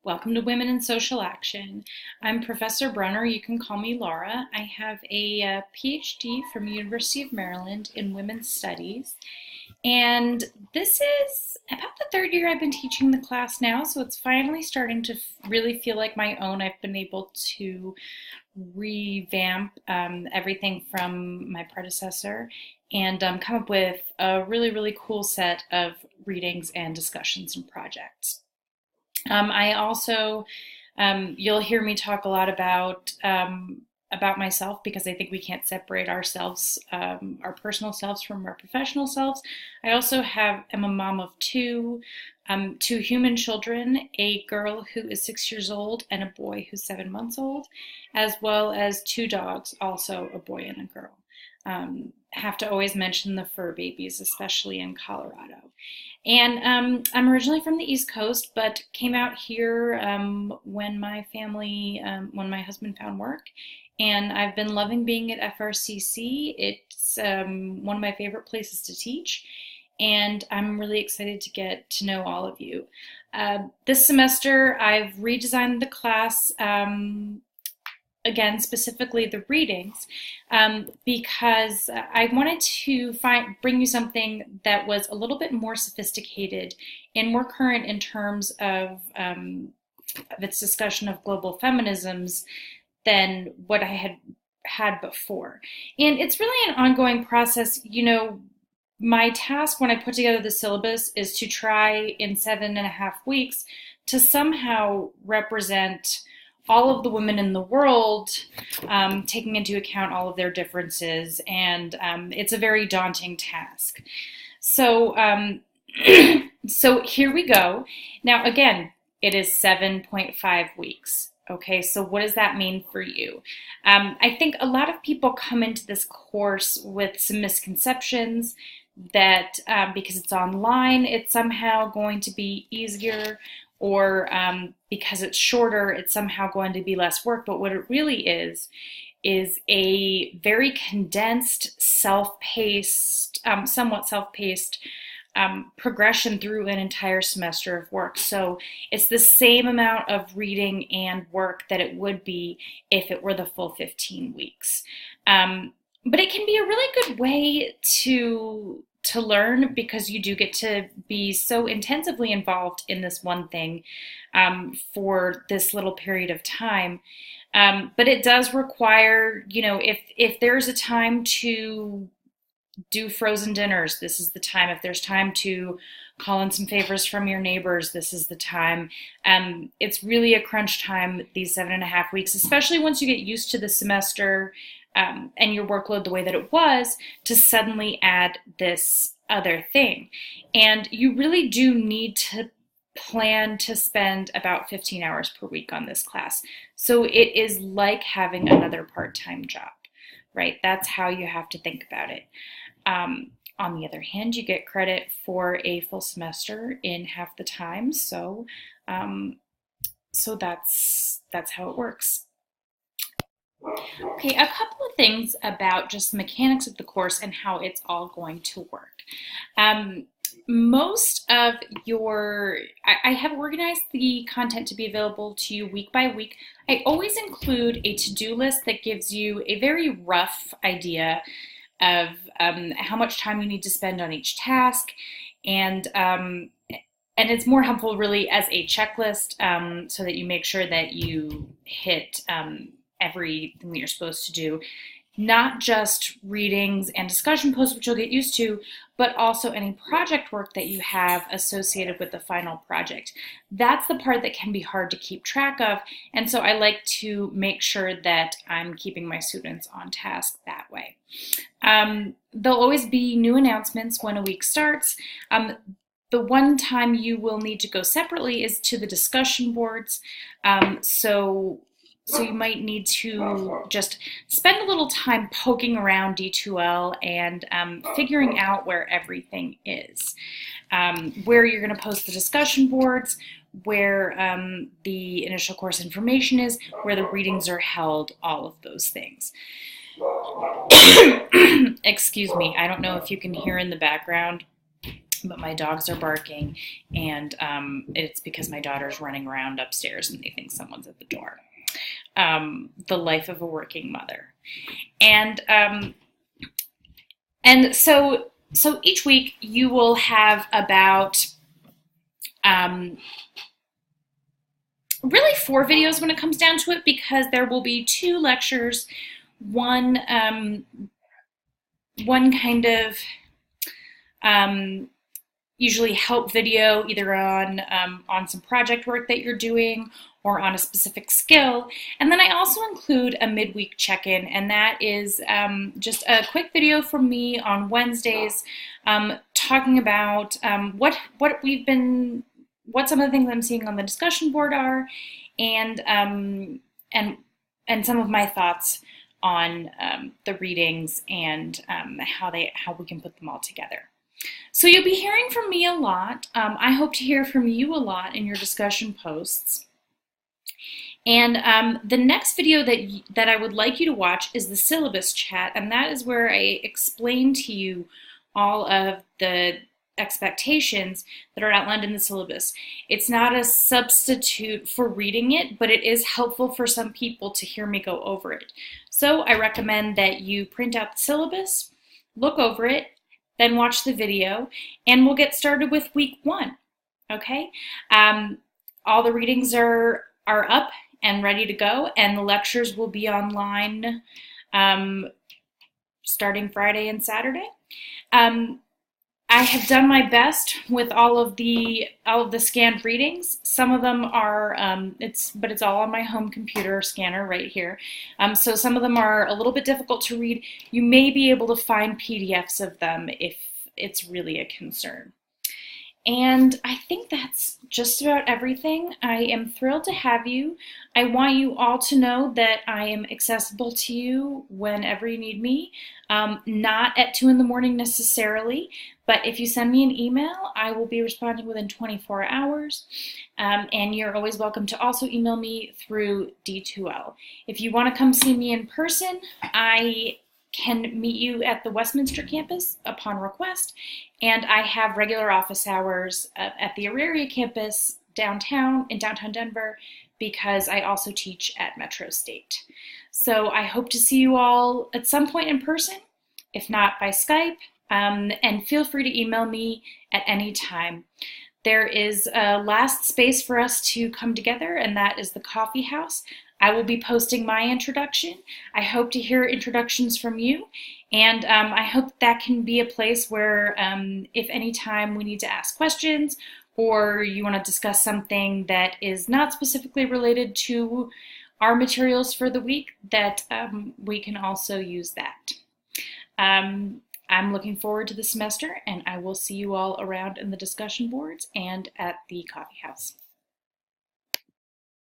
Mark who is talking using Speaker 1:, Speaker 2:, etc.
Speaker 1: Welcome to Women in Social Action. I'm Professor Brunner. You can call me Laura. I have a PhD from University of Maryland in Women's Studies. And this is about the third year I've been teaching the class now, so it's finally starting to really feel like my own. I've been able to revamp everything from my predecessor and come up with a really cool set of readings and discussions and projects. I also, you'll hear me talk a lot about myself because I think we can't separate ourselves, our personal selves from our professional selves. I also am a mom of two human children, a girl who is 6 years old and a boy who's 7 months old, as well as two dogs, also a boy and a girl. Have to always mention the fur babies, especially in Colorado. And I'm originally from the East Coast, but came out here when when my husband found work. And I've been loving being at FRCC. It's one of my favorite places to teach. And I'm really excited to get to know all of you. This semester, I've redesigned the class again, specifically the readings, because I wanted to bring you something that was a little bit more sophisticated and more current in terms of its discussion of global feminisms than what I had before. And it's really an ongoing process. My task when I put together the syllabus is to try in 7.5 weeks to somehow represent all of the women in the world, taking into account all of their differences, and it's a very daunting task. So, so here we go. Now, again, it is 7.5 weeks. Okay, so what does that mean for you? I think a lot of people come into this course with some misconceptions that because it's online, it's somehow going to be easier, or because it's shorter, it's somehow going to be less work. But what it really is a very condensed, self-paced, somewhat self-paced progression through an entire semester of work. So it's the same amount of reading and work that it would be if it were the full 15 weeks. But it can be a really good way to learn, because you do get to be so intensively involved in this one thing for this little period of time. But it does require, if there's a time to do frozen dinners, this is the time. If there's time to call in some favors from your neighbors, this is the time. It's really a crunch time, these 7.5 weeks, especially once you get used to the semester and your workload the way that it was, to suddenly add this other thing. And you really do need to plan to spend about 15 hours per week on this class. So it is like having another part-time job, right? That's how you have to think about it. On the other hand, you get credit for a full semester in half the time. So that's how it works. Okay, a couple of things about just the mechanics of the course and how it's all going to work. Most of I have organized the content to be available to you week by week. I always include a to-do list that gives you a very rough idea of how much time you need to spend on each task, and it's more helpful really as a checklist, so that you make sure that you hit everything that you're supposed to do. Not just readings and discussion posts, which you'll get used to, but also any project work that you have associated with the final project. That's the part that can be hard to keep track of, and so I like to make sure that I'm keeping my students on task that way. There'll always be new announcements when a week starts. The one time you will need to go separately is to the discussion boards. So you might need to just spend a little time poking around D2L and figuring out where everything is, where you're going to post the discussion boards, where the initial course information is, where the readings are held, all of those things. Excuse me, I don't know if you can hear in the background, but my dogs are barking, and it's because my daughter's running around upstairs and they think someone's at the door. The life of a working mother. And so each week you will have about really 4 videos when it comes down to it, because there will be 2 lectures, one kind of usually help video, either on some project work that you're doing or on a specific skill. And then I also include a midweek check-in, and that is just a quick video from me on Wednesdays talking about what some of the things I'm seeing on the discussion board are, and some of my thoughts on the readings and how we can put them all together. So you'll be hearing from me a lot. I hope to hear from you a lot in your discussion posts. And the next video that I would like you to watch is the syllabus chat, and that is where I explain to you all of the expectations that are outlined in the syllabus. It's not a substitute for reading it, but it is helpful for some people to hear me go over it. So I recommend that you print out the syllabus, look over it, then watch the video, and we'll get started with week 1. Okay? All the readings are up and ready to go, and the lectures will be online starting Friday and Saturday. I have done my best with all of the scanned readings. Some of them are but it's all on my home computer scanner right here. So some of them are a little bit difficult to read. You may be able to find PDFs of them if it's really a concern. And I think that's just about everything. I am thrilled to have you. I want you all to know that I am accessible to you whenever you need me. Not at 2 in the morning necessarily, but if you send me an email, I will be responding within 24 hours. And you're always welcome to also email me through D2L. If you want to come see me in person, I can meet you at the Westminster campus upon request, and I have regular office hours at the Auraria campus in downtown Denver, because I also teach at Metro State. So I hope to see you all at some point in person, if not by Skype, and feel free to email me at any time. There is a last space for us to come together, and that is the coffee house. I will be posting my introduction. I hope to hear introductions from you, and I hope that can be a place where if any time we need to ask questions, or you want to discuss something that is not specifically related to our materials for the week, that we can also use that. I'm looking forward to the semester, and I will see you all around in the discussion boards and at the coffee house.